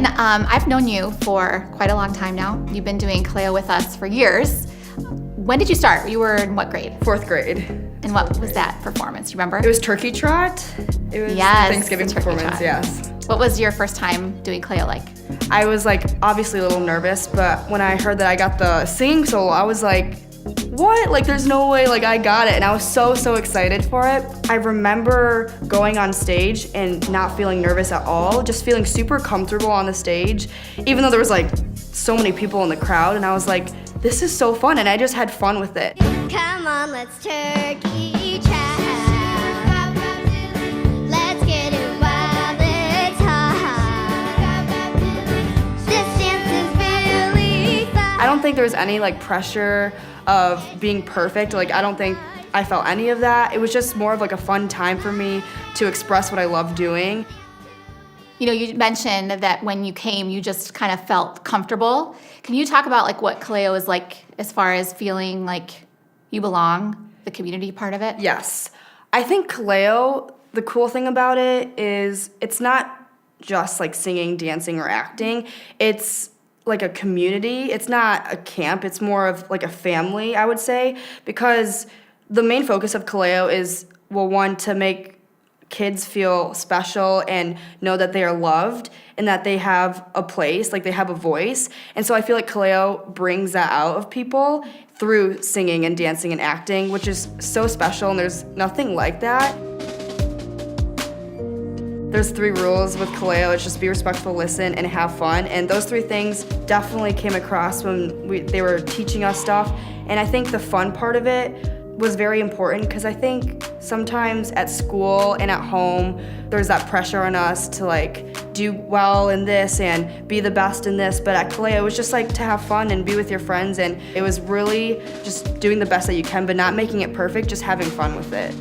Ryan, I've known you for quite a long time now. You've been doing Kaleo with us for years. When did you start? You were in what grade? Fourth grade. And what was that performance? Do you remember? It was Turkey Trot. It was yes, the Thanksgiving performance, trot. yes. What was your first time doing Kaleo like? I was obviously a little nervous, but when I heard that I got the singing solo, I was like, what? There's no way, I got it. And I was so excited for it. I remember going on stage and not feeling nervous at all, just feeling super comfortable on the stage, even though there was so many people in the crowd, and I was like, this is so fun, and I just had fun with it. Come on, let's turkey trot. Let's get it while it's hot. This dance is really fun. I don't think there was any pressure of being perfect. I don't think I felt any of that. It was just more of a fun time for me to express what I love doing. You know, you mentioned that when you came, you just kind of felt comfortable. Can you talk about what Kaleo is like as far as feeling like you belong, the community part of it? Yes. I think Kaleo, the cool thing about it is it's not just singing, dancing, or acting. It's a community. It's not a camp. It's more of a family, I would say, because the main focus of Kaleo is, well, one, to make kids feel special and know that they are loved and that they have a place, they have a voice. And so I feel like Kaleo brings that out of people through singing and dancing and acting, which is so special, and there's nothing like that. There's 3 rules with Kaleo. It's just be respectful, listen, and have fun. And those 3 things definitely came across when they were teaching us stuff. And I think the fun part of it was very important, because I think sometimes at school and at home, there's that pressure on us to do well in this and be the best in this. But at Kaleo, it was just to have fun and be with your friends. And it was really just doing the best that you can, but not making it perfect, just having fun with it.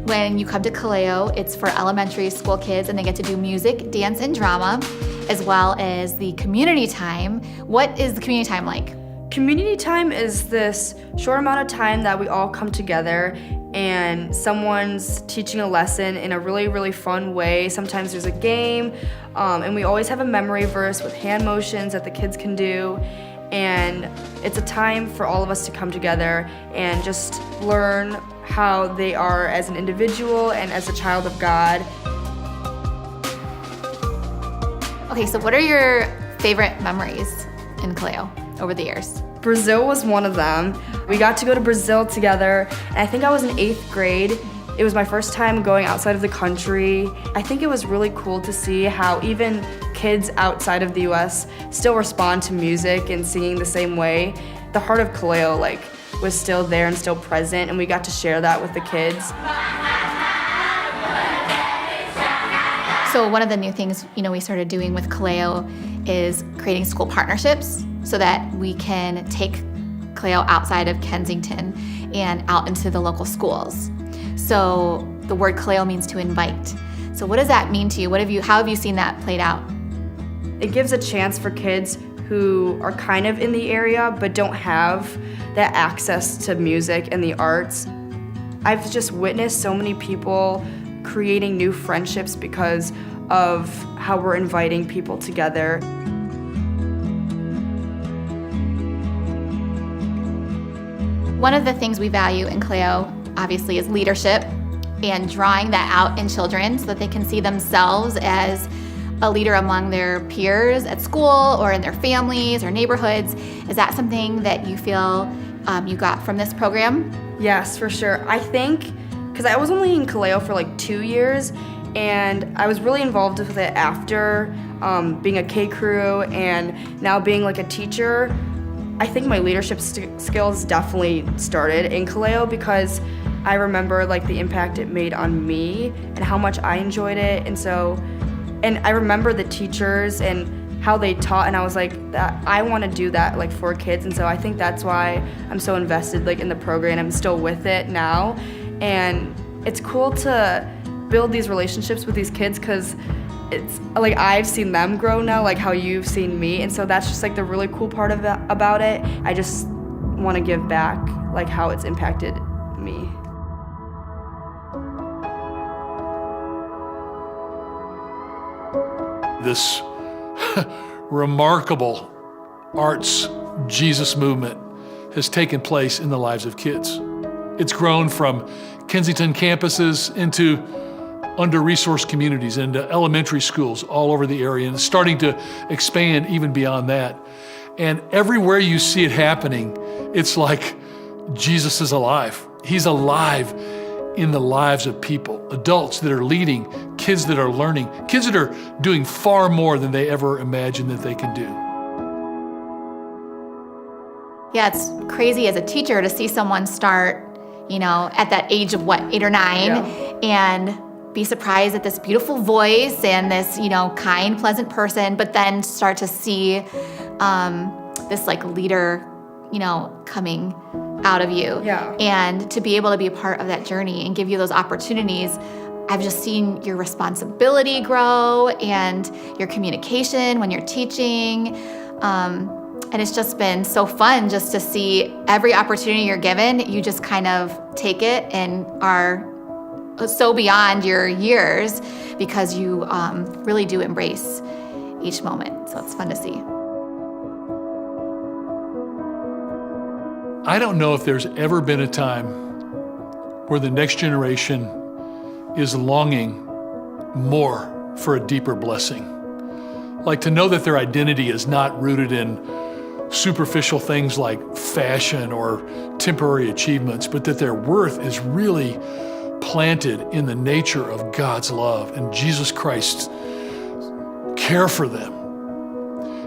When you come to Kaleo, it's for elementary school kids, and they get to do music, dance, and drama, as well as the community time. What is the community time like? Community time is this short amount of time that we all come together and someone's teaching a lesson in a really fun way. Sometimes there's a game, and we always have a memory verse with hand motions that the kids can do. And it's a time for all of us to come together and just learn how they are as an individual and as a child of God. Okay, so what are your favorite memories in Kaleo over the years? Brazil was one of them. We got to go to Brazil together, and I think I was in 8th grade. It was my first time going outside of the country. I think it was really cool to see how even kids outside of the US still respond to music and singing the same way. The heart of Kaleo was still there and still present, and we got to share that with the kids. So one of the new things, we started doing with Kaleo is creating school partnerships so that we can take Kaleo outside of Kensington and out into the local schools. So the word Kaleo means to invite. So what does that mean to you? How have you seen that played out? It gives a chance for kids who are kind of in the area but don't have that access to music and the arts. I've just witnessed so many people creating new friendships because of how we're inviting people together. One of the things we value in Kaleo, obviously, is leadership and drawing that out in children so that they can see themselves as a leader among their peers at school or in their families or neighborhoods. Is that something that you feel you got from this program? Yes, for sure. I think, because I was only in Kaleo for 2 years, and I was really involved with it after being a K-crew and now being a teacher. I think my leadership skills definitely started in Kaleo, because I remember the impact it made on me and how much I enjoyed it. And I remember the teachers and how they taught, and I was that I want to do that for kids. And so I think that's why I'm so invested in the program. I'm still with it now, and it's cool to build these relationships with these kids, because it's I've seen them grow now, how you've seen me, and so that's just the really cool part about it. I just want to give back how it's impacted me. This remarkable arts Jesus movement has taken place in the lives of kids. It's grown from Kensington campuses into under-resourced communities, into elementary schools all over the area, and it's starting to expand even beyond that. And everywhere you see it happening, it's like Jesus is alive. He's alive in the lives of people, adults that are leading, kids that are learning, kids that are doing far more than they ever imagined that they can do. Yeah, it's crazy as a teacher to see someone start, at that age of 8 or 9, and be surprised at this beautiful voice and this, kind, pleasant person, but then start to see this leader, coming out of you. Yeah. And to be able to be a part of that journey and give you those opportunities. I've just seen your responsibility grow and your communication when you're teaching. And it's just been so fun just to see every opportunity you're given, you just kind of take it and are so beyond your years because you really do embrace each moment. So it's fun to see. I don't know if there's ever been a time where the next generation is longing more for a deeper blessing. Like to know that their identity is not rooted in superficial things like fashion or temporary achievements, but that their worth is really planted in the nature of God's love and Jesus Christ's care for them.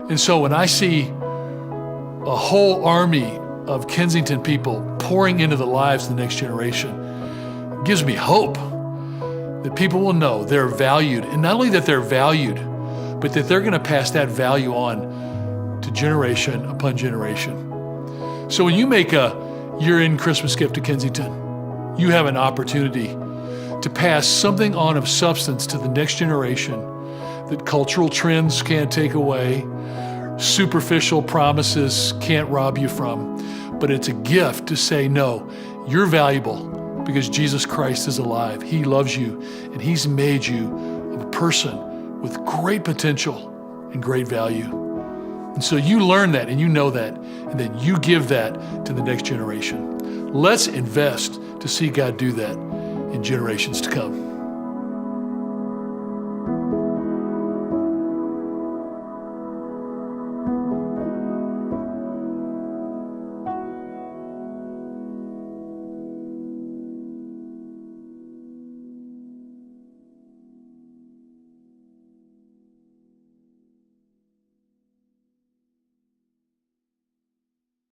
And so when I see a whole army of Kensington people pouring into the lives of the next generation, it gives me hope that people will know they're valued, and not only that they're valued, but that they're going to pass that value on to generation upon generation. So when you make a year-end Christmas gift to Kensington, you have an opportunity to pass something on of substance to the next generation that cultural trends can't take away, superficial promises can't rob you from, but it's a gift to say, no, you're valuable because Jesus Christ is alive. He loves you, and he's made you a person with great potential and great value. And so you learn that and you know that, and then you give that to the next generation. Let's invest to see God do that in generations to come.